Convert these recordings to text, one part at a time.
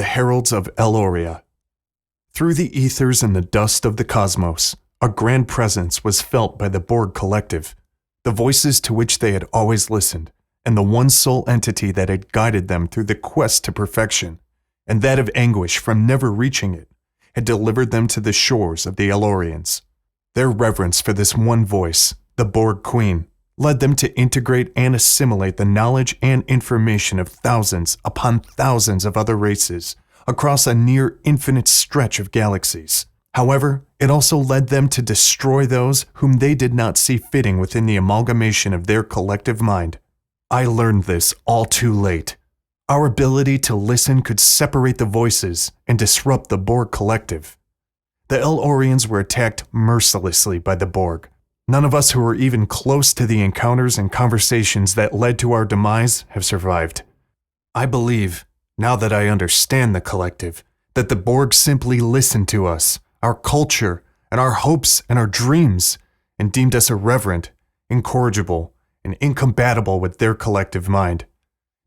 The Heralds of El-Auria. Through the ethers and the dust of the cosmos, a grand presence was felt by the Borg collective, the voices to which they had always listened, and the one sole entity that had guided them through the quest to perfection, and that of anguish from never reaching it, had delivered them to the shores of the El-Aurians. Their reverence for this one voice, the Borg Queen, led them to integrate and assimilate the knowledge and information of thousands upon thousands of other races across a near infinite stretch of galaxies. However, it also led them to destroy those whom they did not see fitting within the amalgamation of their collective mind. I learned this all too late. Our ability to listen could separate the voices and disrupt the Borg collective. The El-Aurians were attacked mercilessly by the Borg. None of us who were even close to the encounters and conversations that led to our demise have survived. I believe, now that I understand the collective, that the Borg simply listened to us, our culture, and our hopes and our dreams, and deemed us irreverent, incorrigible, and incompatible with their collective mind.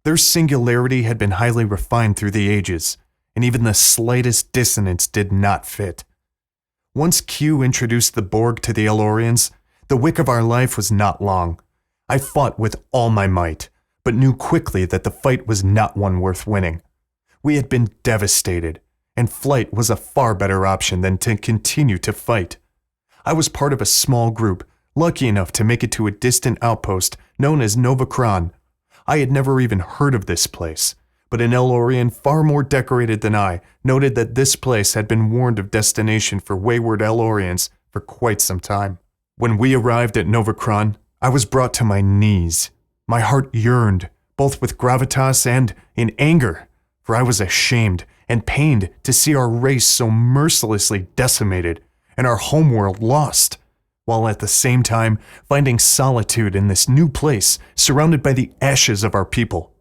Their singularity had been highly refined through the ages, and even the slightest dissonance did not fit. Once Q introduced the Borg to the El-Aurians, the wick of our life was not long. I fought with all my might, but knew quickly that the fight was not one worth winning. We had been devastated, and flight was a far better option than to continue to fight. I was part of a small group, lucky enough to make it to a distant outpost known as Novacron. I had never even heard of this place, but an El-Aurian far more decorated than I noted that this place had been warned of destination for wayward El-Aurians for quite some time. When we arrived at Novacron, I was brought to my knees. My heart yearned, both with gravitas and in anger, for I was ashamed and pained to see our race so mercilessly decimated and our homeworld lost, while at the same time finding solitude in this new place surrounded by the ashes of our people.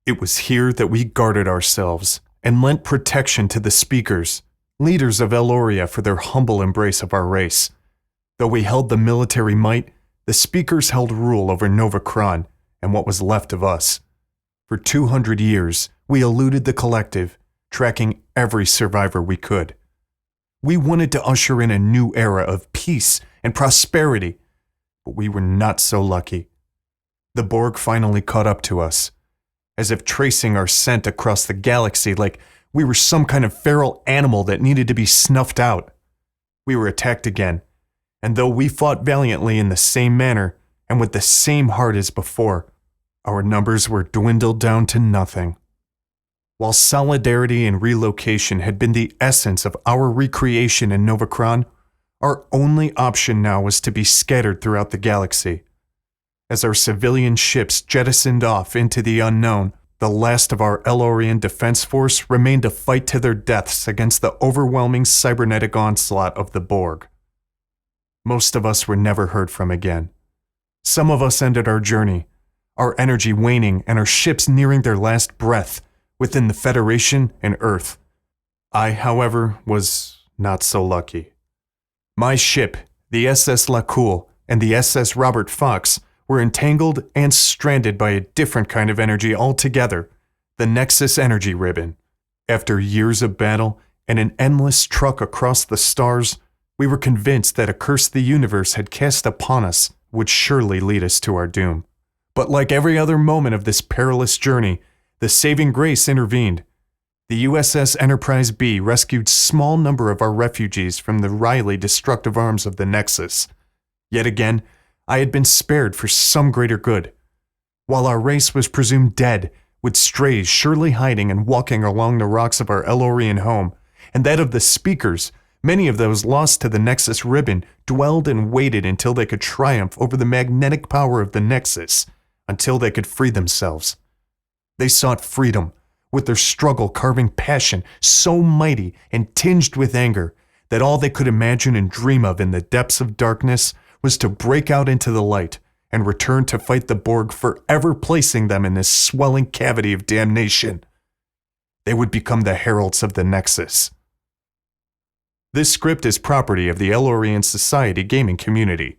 It was here that we guarded ourselves and lent protection to the speakers, leaders of El-Auria, for their humble embrace of our race. Though we held the military might, the speakers held rule over Novacron and what was left of us. For 200 years, we eluded the collective, tracking every survivor we could. We wanted to usher in a new era of peace and prosperity, but we were not so lucky. The Borg finally caught up to us, as if tracing our scent across the galaxy like we were some kind of feral animal that needed to be snuffed out. We were attacked again, and though we fought valiantly in the same manner and with the same heart as before, our numbers were dwindled down to nothing. While solidarity and relocation had been the essence of our recreation in Novacron, our only option now was to be scattered throughout the galaxy. As our civilian ships jettisoned off into the unknown, the last of our El-Aurian defense force remained to fight to their deaths against the overwhelming cybernetic onslaught of the Borg. Most of us were never heard from again. Some of us ended our journey, our energy waning and our ships nearing their last breath within the Federation and Earth. I, however, was not so lucky. My ship, the SS La Cool and the SS Robert Fox, were entangled and stranded by a different kind of energy altogether, the Nexus energy ribbon. After years of battle and an endless trek across the stars, we were convinced that a curse the universe had cast upon us would surely lead us to our doom. But like every other moment of this perilous journey, the saving grace intervened. The USS Enterprise B rescued a small number of our refugees from the wryly destructive arms of the Nexus. Yet again, I had been spared for some greater good. While our race was presumed dead, with strays surely hiding and walking along the rocks of our El-Aurian home, and that of the speakers, many of those lost to the Nexus ribbon dwelled and waited until they could triumph over the magnetic power of the Nexus, until they could free themselves. They sought freedom, with their struggle carving passion so mighty and tinged with anger that all they could imagine and dream of in the depths of darkness was to break out into the light and return to fight the Borg, forever placing them in this swelling cavity of damnation. They would become the heralds of the Nexus. This script is property of the El-Aurian Society gaming community.